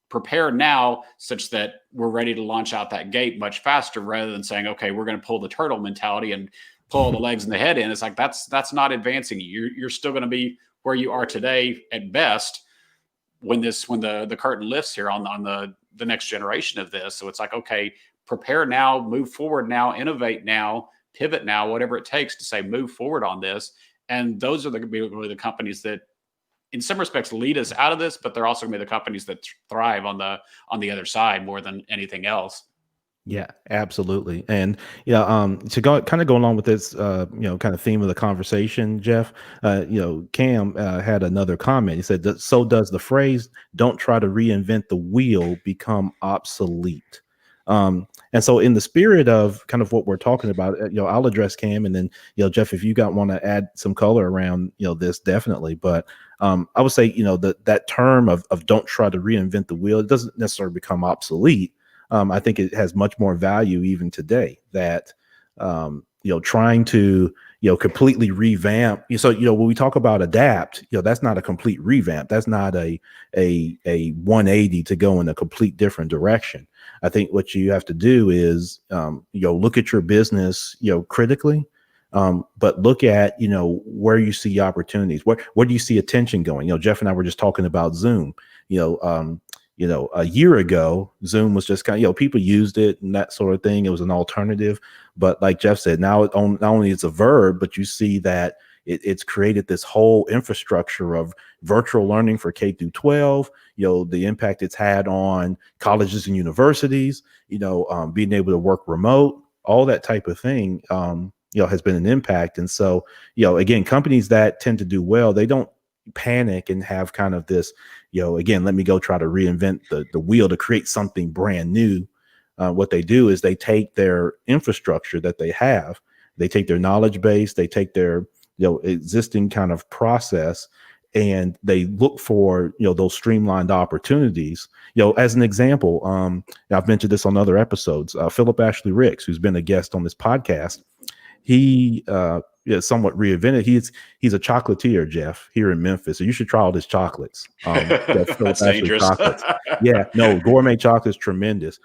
Prepare now such that we're ready to launch out that gate much faster, rather than saying, okay, we're going to pull the turtle mentality and pull the legs and the head in. It's like, that's not advancing you. You're still going to be where you are today at best when the curtain lifts here on the next generation of this. So it's like, okay, prepare now, move forward now, innovate now, pivot now, whatever it takes to say move forward on this. And those are really the companies that, in some respects, lead us out of this, but they're also going to be the companies that thrive on the other side more than anything else. Yeah, absolutely. And to go along with this, kind of theme of the conversation, Jeff, Cam had another comment. He said, so does the phrase, don't try to reinvent the wheel, become obsolete? And so in the spirit of kind of what we're talking about, I'll address Cam, and then, Jeff, if you want to add some color around, this, definitely. But I would say, that term of don't try to reinvent the wheel, it doesn't necessarily become obsolete. I think it has much more value even today, that, trying to, completely revamp. So, when we talk about adapt, that's not a complete revamp. That's not a 180 to go in a complete different direction. I think what you have to do is, look at your business, critically, but look at, where you see opportunities. Where do you see attention going? Jeff and I were just talking about Zoom. A year ago, Zoom was just kind of, people used it and that sort of thing. It was an alternative. But like Jeff said, now not only it's a verb, but you see that it's created this whole infrastructure of virtual learning for K through 12, the impact it's had on colleges and universities, being able to work remote, all that type of thing, has been an impact. And so, again, companies that tend to do well, they don't panic and have kind of this, again, let me go try to reinvent the wheel to create something brand new. What they do is they take their infrastructure that they have, they take their knowledge base, they take their, existing kind of process, and they look for, those streamlined opportunities. As an example, I've mentioned this on other episodes, Philip Ashley Ricks, who's been a guest on this podcast, he somewhat reinvented. He's a chocolatier, Jeff, here in Memphis. So you should try all his chocolates. Philip That's Ashley dangerous. chocolates. Yeah, no, gourmet chocolate's tremendous.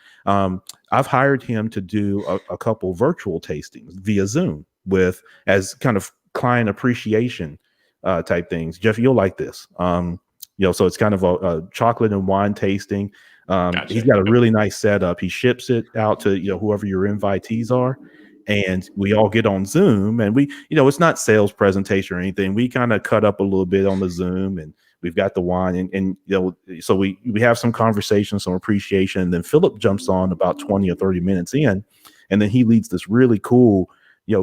I've hired him to do a couple virtual tastings via Zoom with as kind of client appreciation type things. Jeff, you'll like this. So it's kind of a chocolate and wine tasting. He's Gotcha. got a really nice setup. He ships it out to whoever your invitees are, and we all get on Zoom, and it's not sales presentation or anything. We kind of cut up a little bit on the Zoom, and we've got the wine, and so we have some conversation, some appreciation, and then Philip jumps on about 20 or 30 minutes in, and then he leads this really cool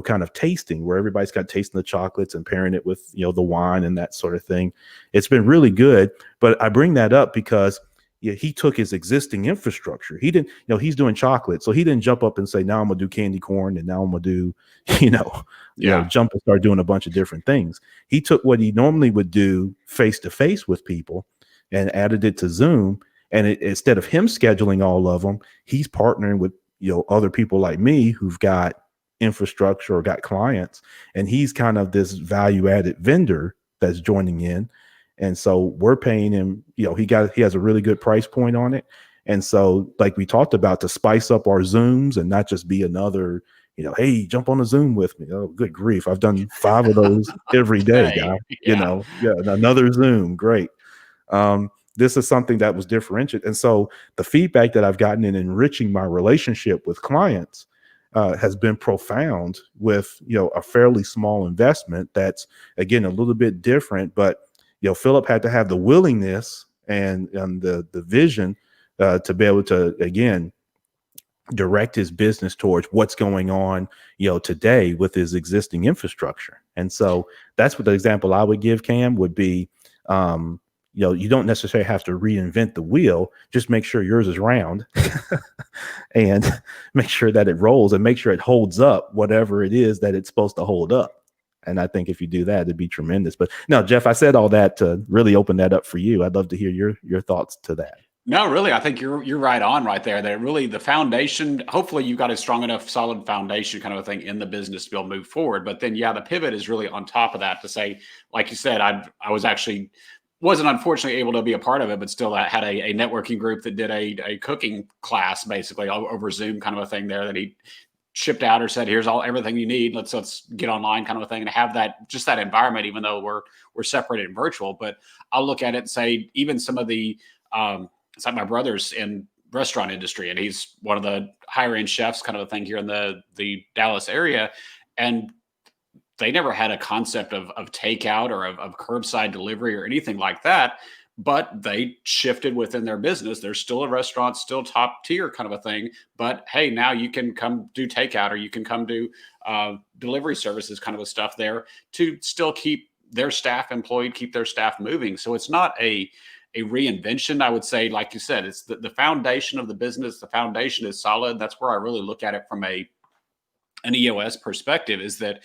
kind of tasting where everybody's got tasting the chocolates and pairing it with the wine and that sort of thing. It's been really good. But I bring that up because he took his existing infrastructure. He didn't, he's doing chocolate, so he didn't jump up and say, now I'm gonna do candy corn, and now I'm gonna do jump and start doing a bunch of different things. He took what he normally would do face to face with people and added it to Zoom. And instead of him scheduling all of them, he's partnering with other people like me who've got infrastructure or got clients, and he's kind of this value added vendor that's joining in. And so we're paying him, he has a really good price point on it. And so, like we talked about, to spice up our Zooms and not just be another, hey, jump on a Zoom with me. Oh, good grief. I've done 5 of those every day, guy. Yeah. Another Zoom. Great. This is something that was differentiated. And so the feedback that I've gotten in enriching my relationship with clients has been profound with, a fairly small investment. That's, again, a little bit different, but Philip had to have the willingness and the vision to be able to, again, direct his business towards what's going on, today with his existing infrastructure. And so that's what the example I would give, Cam, would be, you don't necessarily have to reinvent the wheel. Just make sure yours is round and make sure that it rolls and make sure it holds up whatever it is that it's supposed to hold up. And I think if you do that, it'd be tremendous. But no, Jeff, I said all that to really open that up for you. I'd love to hear your thoughts to that. No, really, I think you're right on right there. That really the foundation. Hopefully, you've got a strong enough, solid foundation kind of a thing in the business to be able to move forward. But then, the pivot is really on top of that to say, like you said, I was actually wasn't unfortunately able to be a part of it, but still I had a networking group that did a cooking class basically over Zoom kind of a thing there that he shipped out or said, here's everything you need. Let's get online kind of a thing and have that environment, even though we're separated and virtual. But I'll look at it and say, even some of the, it's like my brother's in restaurant industry and he's one of the higher end chefs kind of a thing here in the Dallas area. And they never had a concept of takeout or of curbside delivery or anything like that, but they shifted within their business. They're still a restaurant, still top tier kind of a thing. But hey, now you can come do takeout or you can come do delivery services kind of a stuff there to still keep their staff employed, keep their staff moving. So it's not a reinvention. I would say, like you said, it's the foundation of the business. The foundation is solid. That's where I really look at it from an EOS perspective, is that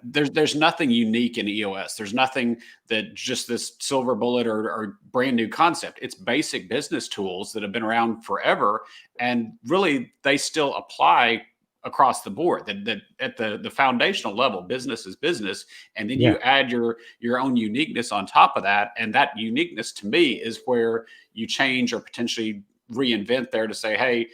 there's nothing unique in EOS. There's nothing that just this silver bullet or brand new concept. It's basic business tools that have been around forever. And really they still apply across the board, that at the foundational level, business is business. And then you add your own uniqueness on top of that. And that uniqueness to me is where you change or potentially reinvent there to say, hey,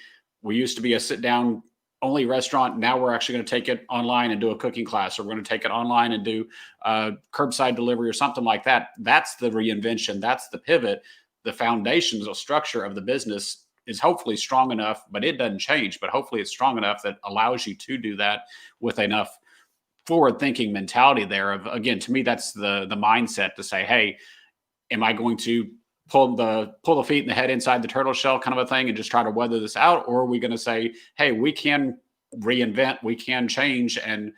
we used to be a sit down only restaurant. Now we're actually going to take it online and do a cooking class, or we're going to take it online and do curbside delivery or something like that. That's the reinvention. That's the pivot. The foundational structure of the business is hopefully strong enough, but it doesn't change, but hopefully it's strong enough that allows you to do that with enough forward thinking mentality there of, again, to me, that's the mindset to say, hey, am I going to pull the feet and the head inside the turtle shell kind of a thing and just try to weather this out? Or are we going to say, hey, we can reinvent, we can change and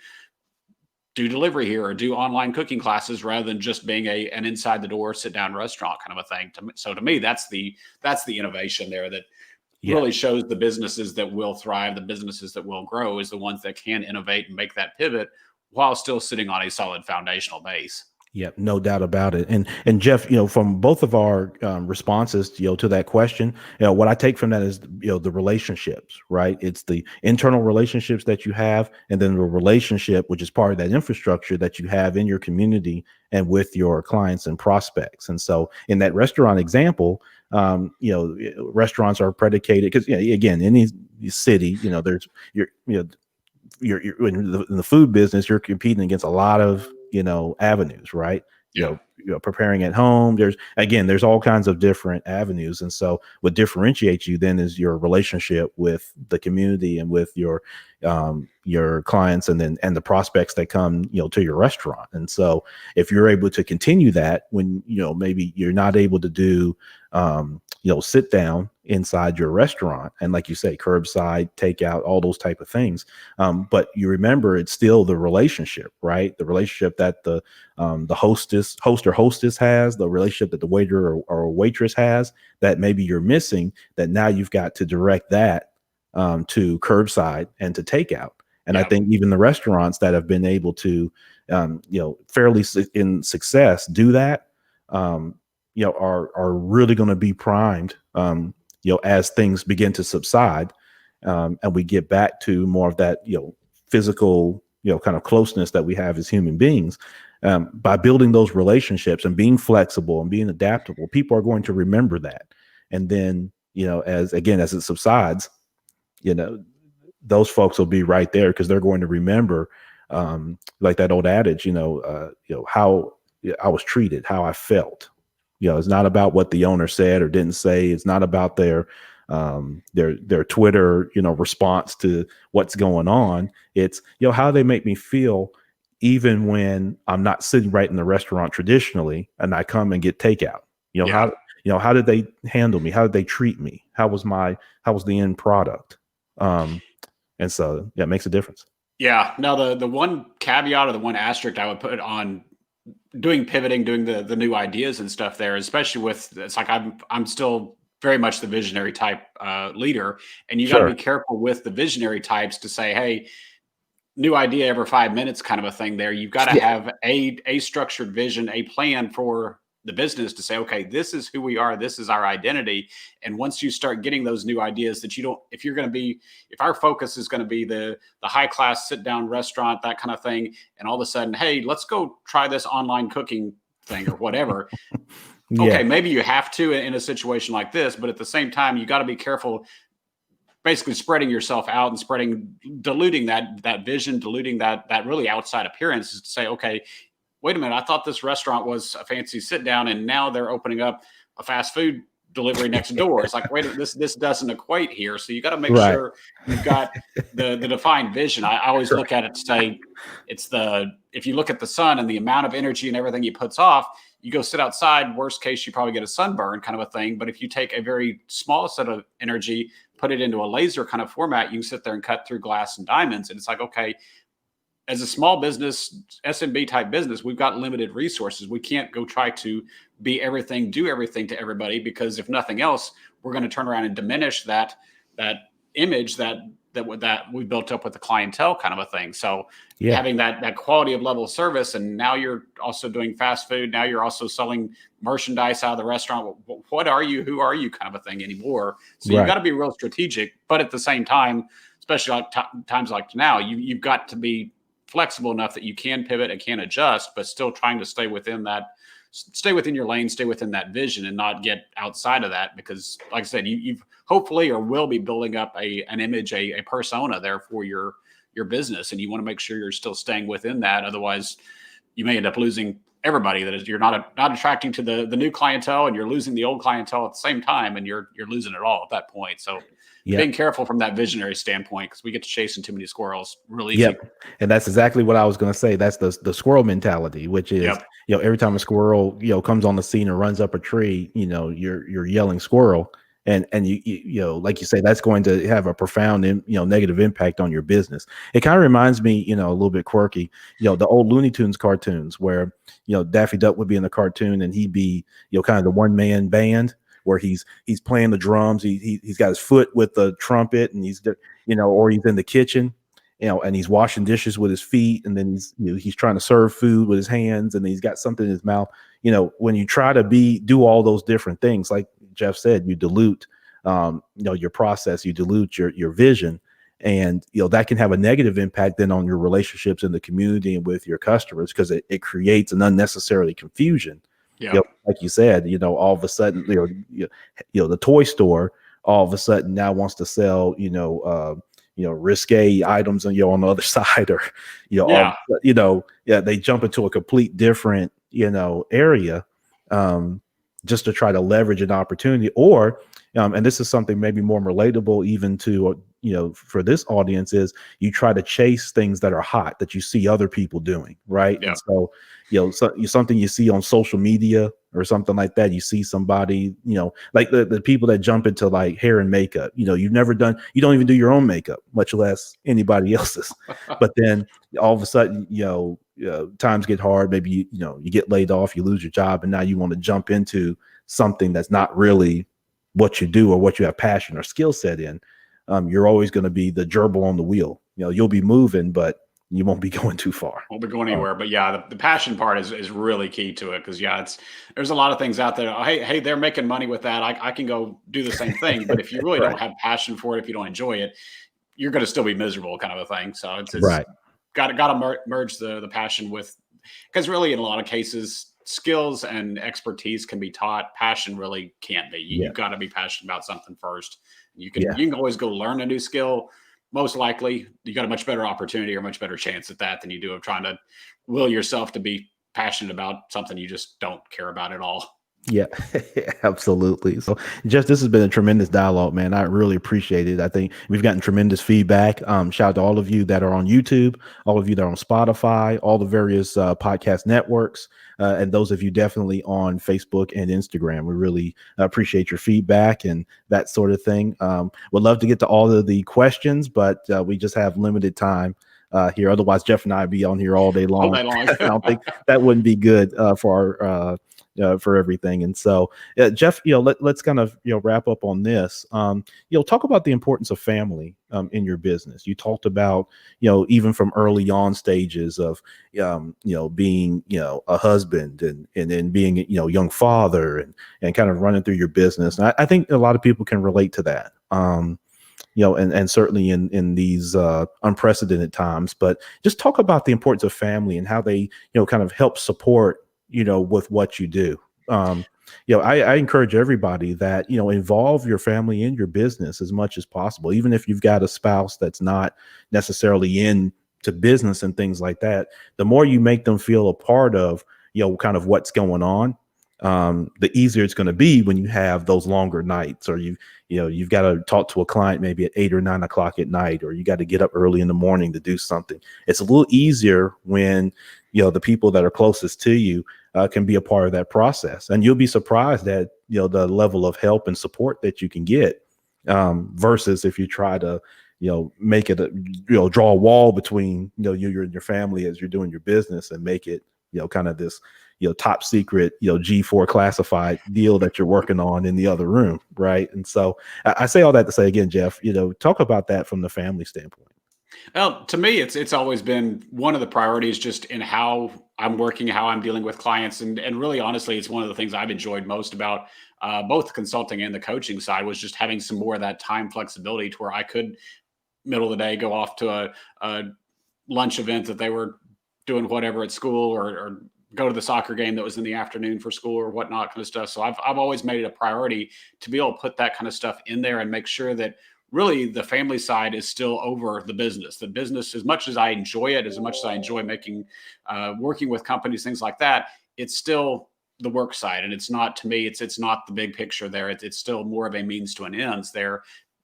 do delivery here or do online cooking classes rather than just being an inside the door, sit down restaurant kind of a thing. So to me, that's the innovation there that really shows the businesses that will thrive, the businesses that will grow is the ones that can innovate and make that pivot while still sitting on a solid foundational base. Yeah, no doubt about it. And Jeff, from both of our responses, to that question, what I take from that is, the relationships, right? It's the internal relationships that you have, and then the relationship, which is part of that infrastructure that you have in your community and with your clients and prospects. And so, in that restaurant example, restaurants are predicated because, again, any city, there's you're in the food business, you're competing against a lot of avenues, right? Yeah. Preparing at home, there's all kinds of different avenues. And so what differentiates you then is your relationship with the community and with your clients, and the prospects that come to your restaurant. And so if you're able to continue that when maybe you're not able to do sit down inside your restaurant, and like you say, curbside, takeout, all those type of things, but you remember it's still the relationship, right? The relationship that the host or hostess has, the relationship that the waiter or waitress has, that maybe you're missing, that now you've got to direct that to curbside and to takeout. And I Yeah. think even the restaurants that have been able to, fairly in success do that, are really going to be primed, as things begin to subside, and we get back to more of that, physical, kind of closeness that we have as human beings. By building those relationships and being flexible and being adaptable, people are going to remember that. And then, as it subsides, you know, those folks will be right there because they're going to remember, like that old adage, how I was treated, how I felt. It's not about what the owner said or didn't say. It's not about their Twitter, response to what's going on. It's, how they make me feel, even when I'm not sitting right in the restaurant traditionally, and I come and get takeout. Yeah. How did they handle me? How did they treat me? How was the end product? And so, yeah, it makes a difference. Yeah. Now the one caveat or the one asterisk I would put on doing pivoting, doing the new ideas and stuff there, especially with it's like I'm still very much the visionary type leader, and you got to be Sure. careful with the visionary types to say, hey, new idea every 5 minutes kind of a thing there. You've got to Yeah. have a structured vision, a plan for the business to say, okay, this is who we are, this is our identity. And once you start getting those new ideas that you don't, if our focus is going to be the high class sit down restaurant, that kind of thing, and all of a sudden, hey, let's go try this online cooking thing or whatever. Yeah. Okay, maybe you have to in a situation like this, but at the same time, you got to be careful basically spreading yourself out and diluting that vision, diluting that really outside appearance, is to say, okay, wait a minute, I thought this restaurant was a fancy sit down, and now they're opening up a fast food delivery next door. It's like, wait, this doesn't equate here. So you got to make Right. sure you've got the defined vision. I always look at it to say, if you look at the sun and the amount of energy and everything he puts off, you go sit outside, worst case, you probably get a sunburn kind of a thing. But if you take a very small set of energy, put it into a laser kind of format, you can sit there and cut through glass and diamonds. And it's like, okay, as a small business, SMB type business, we've got limited resources. We can't go try to be everything, do everything to everybody, because if nothing else, we're going to turn around and diminish that image that we built up with the clientele kind of a thing. So Yeah. having that quality of level of service, and now you're also doing fast food. Now you're also selling merchandise out of the restaurant. What are you? Who are you? Kind of a thing anymore. So you Right. got to be real strategic, but at the same time, especially like times like now, you've got to be flexible enough that you can pivot and can adjust, but still trying to stay within your lane, stay within that vision, and not get outside of that. Because, like I said, you've hopefully or will be building up an image, a persona there for your business, and you want to make sure you're still staying within that. Otherwise, you may end up losing everybody. That is, you're not attracting to the new clientele, and you're losing the old clientele at the same time, and you're losing it all at that point. So Yeah. being careful from that visionary standpoint, because we get to chasing too many squirrels real easy. Yep. And that's exactly what I was going to say. That's the squirrel mentality, which is, Yep. every time a squirrel, comes on the scene or runs up a tree, you're yelling squirrel. And like you say, that's going to have a profound, negative impact on your business. It kind of reminds me, a little bit quirky, the old Looney Tunes cartoons where, Daffy Duck would be in the cartoon and he'd be, kind of the one man band where he's playing the drums. He's got his foot with the trumpet, and he's, or he's in the kitchen. and he's washing dishes with his feet, and then he's trying to serve food with his hands, and he's got something in his mouth. When you try to do all those different things, like Jeff said, you dilute your process, you dilute your vision, and that can have a negative impact then on your relationships in the community and with your customers, because it creates an unnecessarily confusion. Yeah. Like you said, all of a sudden, the toy store all of a sudden now wants to sell, risque items on on the other side, or Yeah. they jump into a complete different area, just to try to leverage an opportunity, or and this is something maybe more relatable even to for this audience, is you try to chase things that are hot that you see other people doing, right? Yeah. And so something you see on social media or something like that, you see somebody, like the people that jump into like hair and makeup, you don't even do your own makeup, much less anybody else's. But then all of a sudden, times get hard, maybe you get laid off, you lose your job, and now you want to jump into something that's not really what you do or what you have passion or skill set in. You're always going to be the gerbil on the wheel. You'll be moving, but you won't be going too far. Won't be going anywhere. But yeah, the passion part is really key to it, because there's a lot of things out there. Oh, hey, they're making money with that. I can go do the same thing. But if you really Right. don't have passion for it, if you don't enjoy it, you're going to still be miserable, kind of a thing. So it's Right. got to merge the passion with, because really in a lot of cases, skills and expertise can be taught. Passion really can't be. Yeah. You've got to be passionate about something first. You Yeah. can always go learn a new skill. Most likely you got a much better opportunity or much better chance at that than you do of trying to will yourself to be passionate about something you just don't care about at all. Yeah, absolutely. So, Jeff, this has been a tremendous dialogue, man. I really appreciate it. I think we've gotten tremendous feedback. Shout out to all of you that are on YouTube, all of you that are on Spotify, all the various podcast networks, and those of you definitely on Facebook and Instagram. We really appreciate your feedback and that sort of thing. Would love to get to all of the questions, but we just have limited time here. Otherwise, Jeff and I would be on here all day long. All day long. I don't think that wouldn't be good for everything. And so, Jeff, let's kind of wrap up on this. Talk about the importance of family in your business. You talked about even from early on stages of being a husband, and then being young father, and kind of running through your business. And I think a lot of people can relate to that. And certainly in these unprecedented times. But just talk about the importance of family and how they kind of help support with what you do. I encourage everybody that, involve your family in your business as much as possible, even if you've got a spouse that's not necessarily into business and things like that. The more you make them feel a part of, kind of what's going on, the easier it's going to be when you have those longer nights, or you've got to talk to a client maybe at 8 or 9 o'clock at night, or you got to get up early in the morning to do something. It's a little easier when the people that are closest to you can be a part of that process, and you'll be surprised at the level of help and support that you can get, versus if you try to make it draw a wall between you and your family as you're doing your business, and make it kind of this top secret G4 classified deal that you're working on in the other room, right? And so I say all that to say, again, Jeff, talk about that from the family standpoint. Well, to me, it's always been one of the priorities, just in how I'm working, how I'm dealing with clients, and really, honestly, it's one of the things I've enjoyed most about both the consulting and the coaching side, was just having some more of that time flexibility, to where I could, middle of the day, go off to a lunch event that they were doing, whatever, at school, or go to the soccer game that was in the afternoon for school, or whatnot, kind of stuff. So I've always made it a priority to be able to put that kind of stuff in there, and make sure that really the family side is still over the business. The business, as much as I enjoy it, as much as I enjoy making, working with companies, things like that, it's still the work side. And it's not, to me, it's not the big picture there. It's still more of a means to an ends there,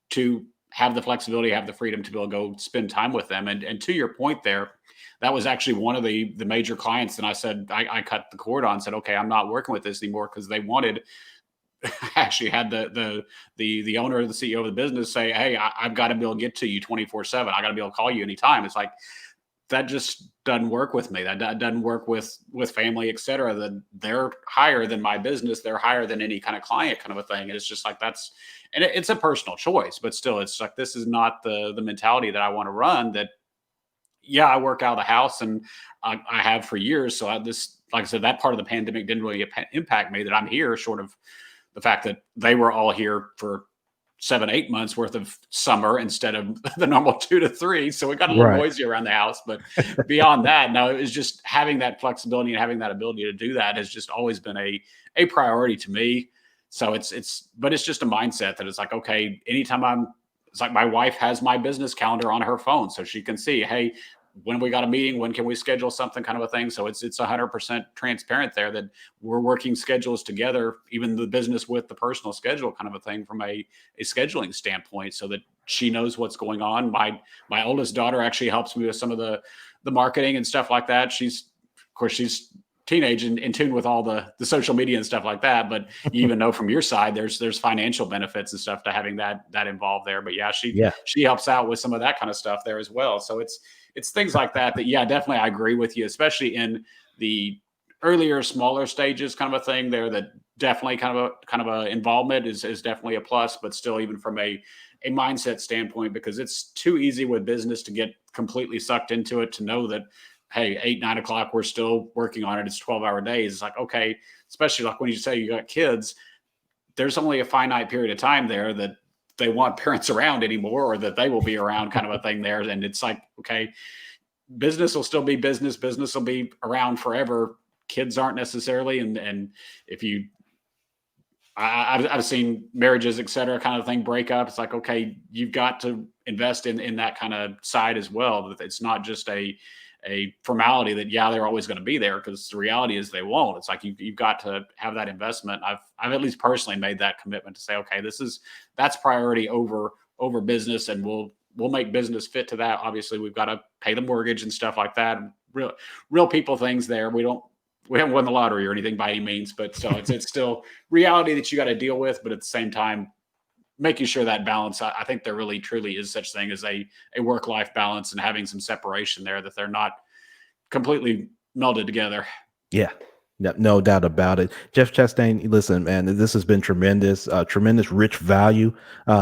to have the flexibility, have the freedom to be able to go spend time with them. And to your point there, that was actually one of the major clients. And I said, I cut the cord on, said, okay, I'm not working with this anymore, because they wanted, actually had the owner or the CEO of the business say, hey, I've got to be able to get to you 24/7. I got to be able to call you anytime. It's like, that just doesn't work with me. That doesn't work with family, et cetera. That they're higher than my business. They're higher than any kind of client, kind of a thing. And it's just like, it's a personal choice, but still, it's like, this is not the mentality that I want to run. That yeah, I work out of the house, and I have for years. So like I said, that part of the pandemic didn't really impact me. That I'm here, short of the fact that they were all here for 7, 8 months worth of summer instead of the normal 2 to 3. So it got a little Right. noisy around the house. But beyond that, no, it was just having that flexibility and having that ability to do that has just always been a priority to me. So but it's just a mindset that it's like, okay, anytime it's like my wife has my business calendar on her phone so she can see, hey, when we got a meeting, when can we schedule something, kind of a thing. So it's 100% transparent there that we're working schedules together, even the business with the personal schedule, kind of a thing from a scheduling standpoint, so that she knows what's going on. My oldest daughter actually helps me with some of the marketing and stuff like that. Of course, she's teenage and in tune with all the social media and stuff like that. But you even know from your side, there's financial benefits and stuff to having that involved there. But yeah, Yeah. she helps out with some of that kind of stuff there as well. So it's things like that yeah, definitely I agree with you, especially in the earlier, smaller stages, kind of a thing there. That definitely kind of a involvement is definitely a plus, but still, even from a mindset standpoint, because it's too easy with business to get completely sucked into it, to know that, hey, 8, 9 o'clock, we're still working on it. It's 12-hour days. It's like, okay, especially like when you say you got kids, there's only a finite period of time there that they want parents around anymore, or that they will be around, kind of a thing there. And it's like, okay, business will still be business. Business will be around forever. Kids aren't necessarily. And if you, I've seen marriages, et cetera, kind of thing break up. It's like, okay, you've got to invest in that kind of side as well. It's not just a formality that, yeah, they're always going to be there, because the reality is they won't. It's like you've got to have that investment. I've at least personally made that commitment to say, okay, that's priority over business, and we'll make business fit to that. Obviously, we've got to pay the mortgage and stuff like that. Real people things there. We haven't won the lottery or anything by any means, but so it's still reality that you got to deal with. But at the same time, making sure that balance, I think there really truly is such thing as a work-life balance, and having some separation there, that they're not completely melded together. Yeah. No doubt about it. Jeff Chastain, listen, man, this has been tremendous, tremendous rich value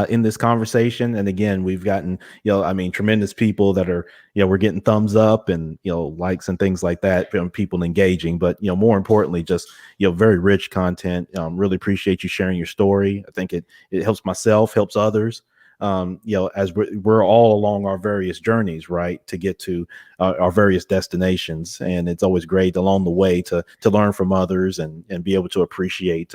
in this conversation. And again, we've gotten, I mean, tremendous people that are, we're getting thumbs up and, likes and things like that from people engaging. But, more importantly, just, very rich content. Really appreciate you sharing your story. I think it helps myself, helps others. As we're all along our various journeys, right, to get to our various destinations. And it's always great along the way to learn from others and be able to appreciate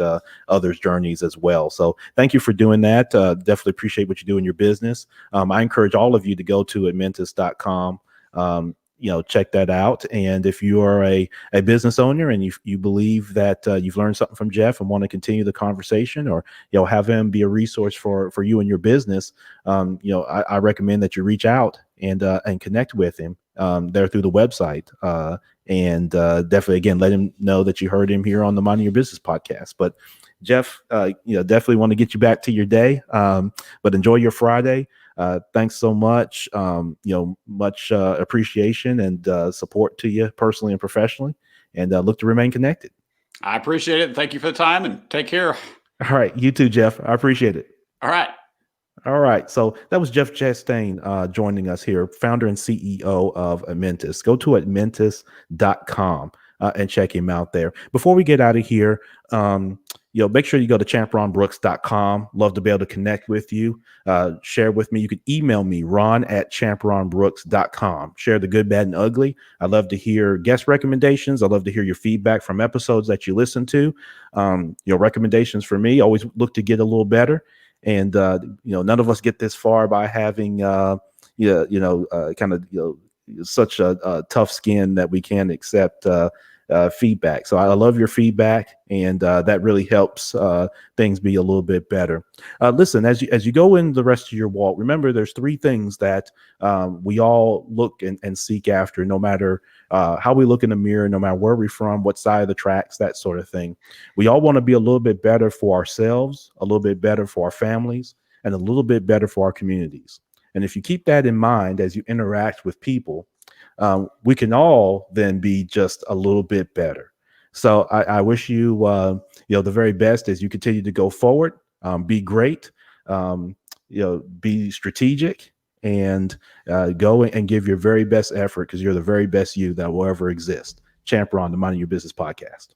others' journeys as well. So thank you for doing that. Definitely appreciate what you do in your business. I encourage all of you to go to admentus.com. Check that out. And if you are a business owner and you believe that you've learned something from Jeff and want to continue the conversation, or have him be a resource for you and your business, I recommend that you reach out and connect with him there through the website. And definitely, again, let him know that you heard him here on the Minding Your Business podcast. But Jeff, definitely want to get you back to your day, but enjoy your Friday. Thanks so much. Much appreciation and support to you personally and professionally, and look to remain connected. I appreciate it. Thank you for the time, and take care. All right. You too, Jeff. I appreciate it. All right. All right. So that was Jeff Chastain joining us here, founder and CEO of Admentus. Go to admentus.com and check him out there. Before we get out of here, make sure you go to champronbrooks.com. Love to be able to connect with you. Share with me. You can email me, ron@champronbrooks.com. Share the good, bad, and ugly. I love to hear guest recommendations. I love to hear your feedback from episodes that you listen to. Recommendations for me. Always look to get a little better. And, none of us get this far by having, such a tough skin that we can't accept feedback. So I love your feedback, and that really helps things be a little bit better. Listen, as you go in the rest of your walk, remember there's 3 things that we all look and seek after, no matter how we look in the mirror, no matter where we're from, what side of the tracks, that sort of thing. We all want to be a little bit better for ourselves, a little bit better for our families, and a little bit better for our communities. And if you keep that in mind as you interact with people, we can all then be just a little bit better. So I wish you, the very best as you continue to go forward. Be great. Be strategic, and go and give your very best effort, because you're the very best you that will ever exist. Champ Ron, the Minding Your Business podcast.